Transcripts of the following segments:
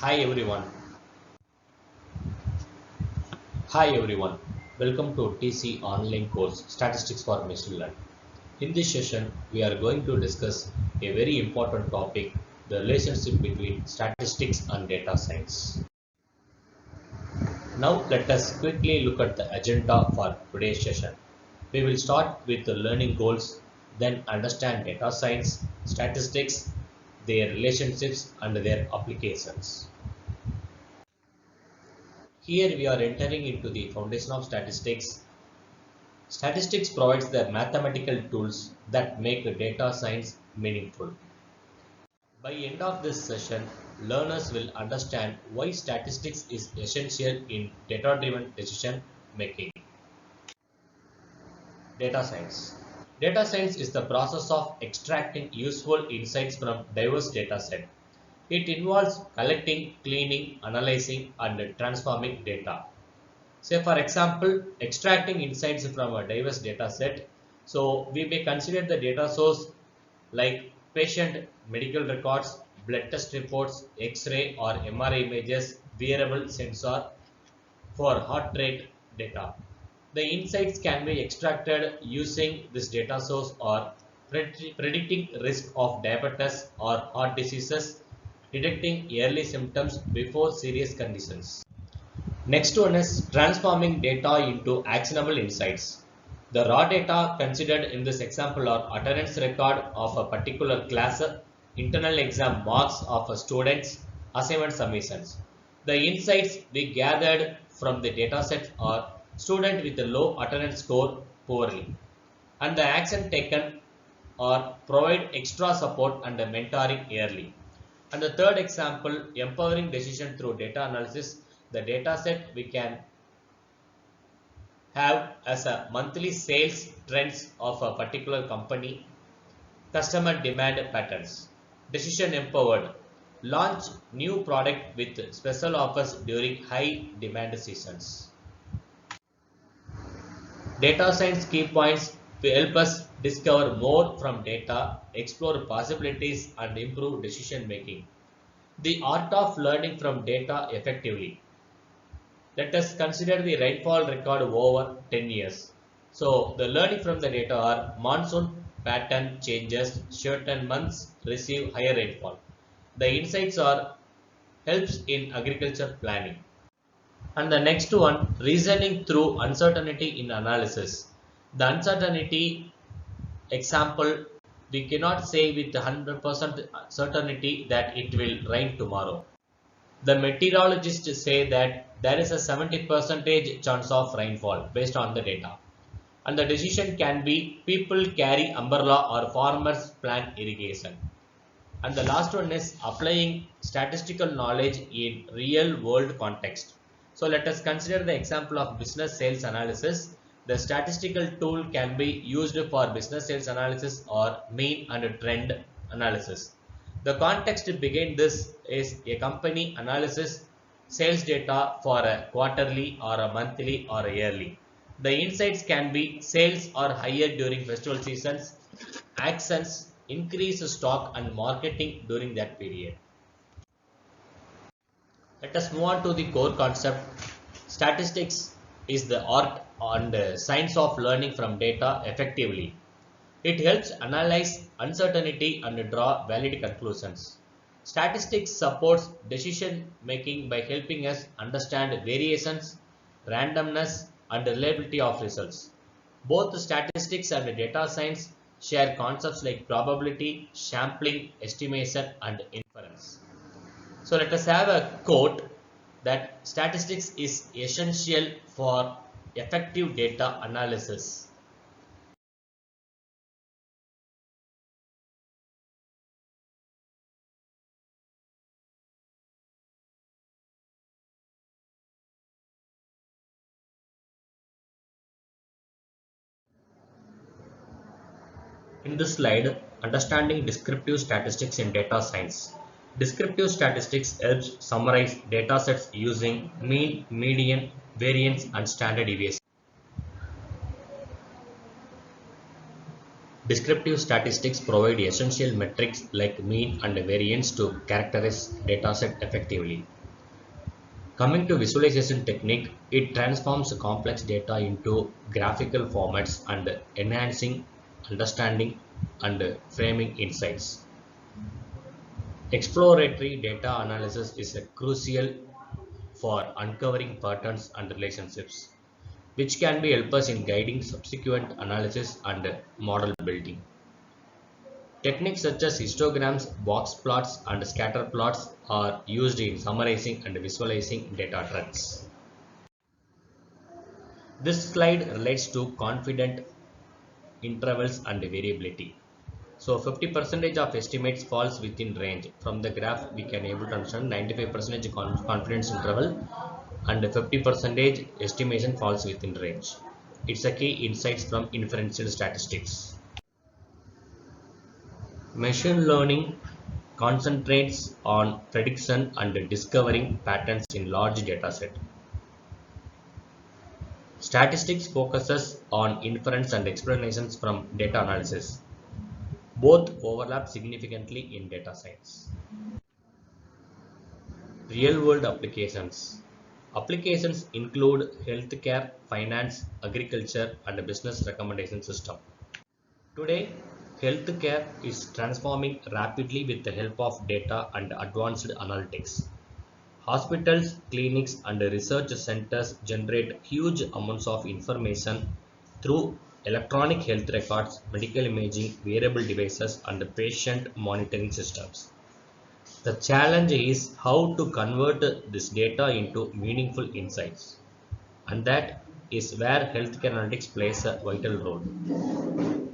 Hi everyone. Hi everyone. Welcome to TC online course Statistics for Machine Learning. In this session, we are going to discuss a very important topic, the relationship between statistics and data science. Now let us quickly look at the agenda for today's session. We will start with the learning goals, then understand data science, statistics, their relationships and their applications. Here we are entering into the foundation of statistics. Statistics provides the mathematical tools that make data science meaningful. By end of this session, learners will understand why statistics is essential in data-driven decision making. Data science. Data science is the process of extracting useful insights from diverse data set. It involves collecting, cleaning, analyzing, and transforming data. Say for example, extracting insights from a diverse data set. So we may consider the data source like patient medical records, blood test reports, X-ray or MRI images, wearable sensor for heart rate data. The insights can be extracted using this data source or predicting risk of diabetes or heart diseases, detecting early symptoms before serious conditions. Next one is transforming data into actionable insights. The raw data considered in this example are attendance record of a particular class, internal exam marks of a student's assignment submissions. The insights we gathered from the dataset are student with a low attendance score poorly, and the action taken or provide extra support and mentoring early. And the third example, empowering decision through data analysis. The data set we can have as a monthly sales trends of a particular company, customer demand patterns. Decision empowered. Launch new product with special offers during high demand seasons. Data science key points will help us discover more from data, explore possibilities, and improve decision making. The art of learning from data effectively. Let us consider the rainfall record over 10 years. So the learning from the data are monsoon pattern changes, certain months receive higher rainfall. The insights are helps in agriculture planning. And the next one, reasoning through uncertainty in analysis. The uncertainty example, we cannot say with 100% certainty that it will rain tomorrow. The meteorologists say that there is a 70% chance of rainfall based on the data. And the decision can be people carry umbrella or farmers plant irrigation. And the last one is applying statistical knowledge in real world context. So let us consider the example of business sales analysis. The statistical tool can be used for business sales analysis or mean and trend analysis. The context behind this is a company analysis sales data for a quarterly or a monthly or a yearly. The insights can be sales are higher during festival seasons, actions increase stock and marketing during that period. Let us move on to the core concept. Statistics is the art and science of learning from data effectively. It helps analyze uncertainty and draw valid conclusions. Statistics supports decision making by helping us understand variations, randomness, and reliability of results. Both statistics and data science share concepts like probability, sampling, estimation, and inference. So let us have a quote that statistics is essential for effective data analysis. In this slide, understanding descriptive statistics in data science. Descriptive statistics helps summarize data sets using mean, median, variance, and standard deviation. Descriptive statistics provide essential metrics like mean and variance to characterize dataset effectively. Coming to visualization technique, it transforms complex data into graphical formats and enhancing understanding and framing insights. Exploratory data analysis is crucial for uncovering patterns and relationships, which can be helpers in guiding subsequent analysis and model building. Techniques such as histograms, box plots, and scatter plots are used in summarizing and visualizing data trends. This slide relates to confident intervals and variability. So 50% of estimates falls within range. From the graph, we can able to understand 95% confidence interval and 50% estimation falls within range. It's a key insights from inferential statistics. Machine learning concentrates on prediction and discovering patterns in large dataset. Statistics focuses on inference and explanations from data analysis. Both overlap significantly in data science. Real-world applications. Applications include healthcare, finance, agriculture, and business recommendation system. Today, healthcare is transforming rapidly with the help of data and advanced analytics. Hospitals, clinics, and research centers generate huge amounts of information through electronic health records, medical imaging, wearable devices, and patient monitoring systems. The challenge is how to convert this data into meaningful insights, and that is where healthcare analytics plays a vital role.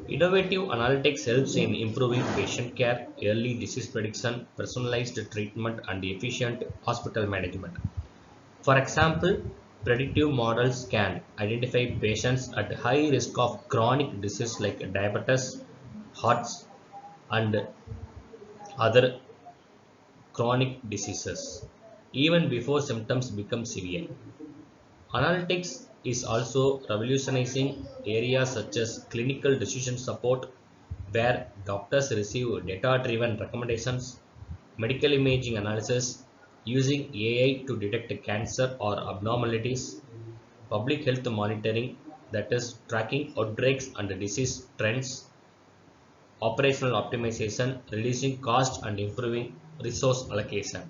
Innovative analytics helps in improving patient care, early disease prediction, personalized treatment, and efficient hospital management. For example, predictive models can identify patients at high risk of chronic disease like diabetes, hearts, and other chronic diseases, even before symptoms become severe. Analytics is also revolutionizing areas such as clinical decision support, where doctors receive data-driven recommendations, medical imaging analysis using AI to detect cancer or abnormalities, public health monitoring, that is, tracking outbreaks and disease trends, operational optimization, reducing cost and improving resource allocation.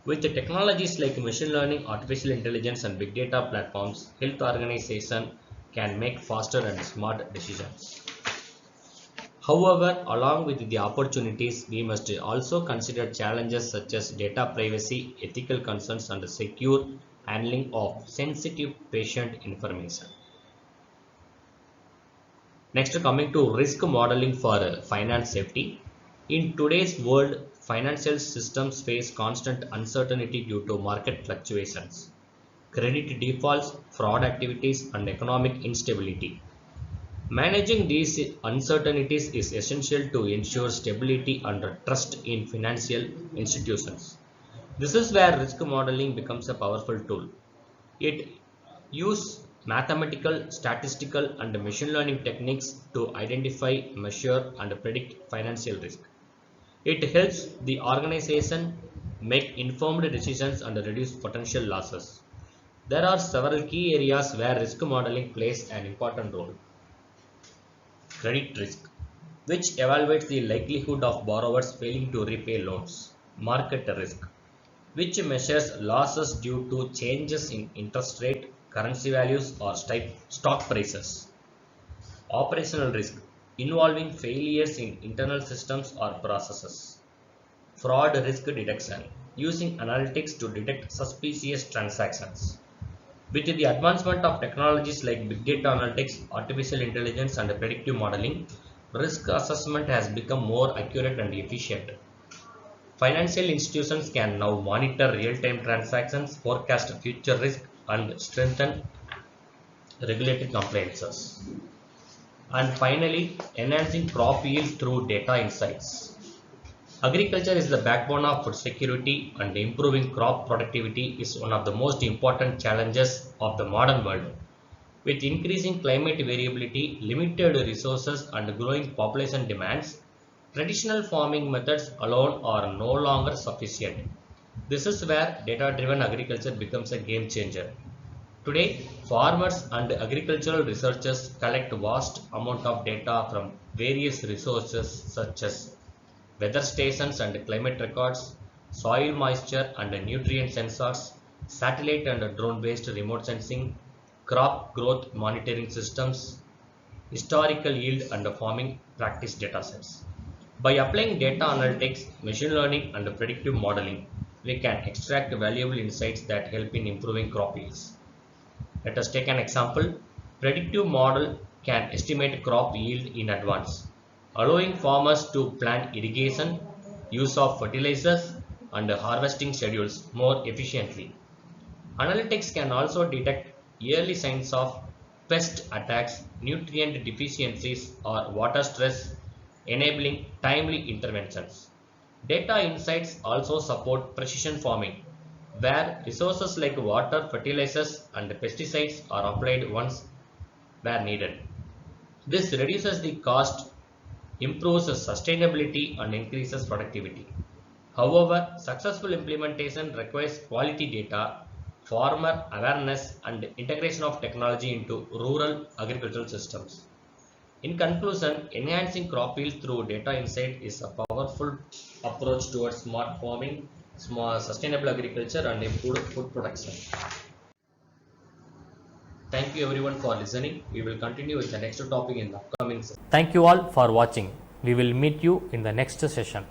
With the technologies like machine learning, artificial intelligence, and big data platforms, health organizations can make faster and smart decisions. However, along with the opportunities, we must also consider challenges such as data privacy, ethical concerns, and secure handling of sensitive patient information. Next, coming to risk modeling for finance safety. In today's world, financial systems face constant uncertainty due to market fluctuations, credit defaults, fraud activities, and economic instability. Managing these uncertainties is essential to ensure stability and trust in financial institutions. This is where risk modeling becomes a powerful tool. It uses mathematical, statistical, and machine learning techniques to identify, measure, and predict financial risk. It helps the organization make informed decisions and reduce potential losses. There are several key areas where risk modeling plays an important role. Credit risk, which evaluates the likelihood of borrowers failing to repay loans. Market risk, which measures losses due to changes in interest rate, currency values, or stock prices. Operational risk, involving failures in internal systems or processes. Fraud risk detection, using analytics to detect suspicious transactions. With the advancement of technologies like big data analytics, artificial intelligence, and predictive modeling, risk assessment has become more accurate and efficient. Financial institutions can now monitor real-time transactions, forecast future risk, and strengthen regulatory compliances. And finally, enhancing crop yield through data insights. Agriculture is the backbone of food security, and improving crop productivity is one of the most important challenges of the modern world. With increasing climate variability, limited resources, and growing population demands, traditional farming methods alone are no longer sufficient. This is where data-driven agriculture becomes a game changer. Today, farmers and agricultural researchers collect vast amount of data from various resources such as weather stations and climate records, soil moisture and nutrient sensors, satellite and drone-based remote sensing, crop growth monitoring systems, historical yield and farming practice datasets. By applying data analytics, machine learning and predictive modeling, we can extract valuable insights that help in improving crop yields. Let us take an example. Predictive model can estimate crop yield in advance, allowing farmers to plan irrigation, use of fertilizers, and harvesting schedules more efficiently. Analytics can also detect early signs of pest attacks, nutrient deficiencies, or water stress, enabling timely interventions. Data insights also support precision farming, where resources like water, fertilizers, and pesticides are applied once where needed. This reduces the cost, improves sustainability, and increases productivity. However, successful implementation requires quality data, farmer awareness, and integration of technology into rural agricultural systems. In conclusion, enhancing crop yield through data insight is a powerful approach towards smart farming, sustainable agriculture, and improved food production. Thank you everyone for listening. We will continue with the next topic in the upcoming session. Thank you all for watching. We will meet you in the next session.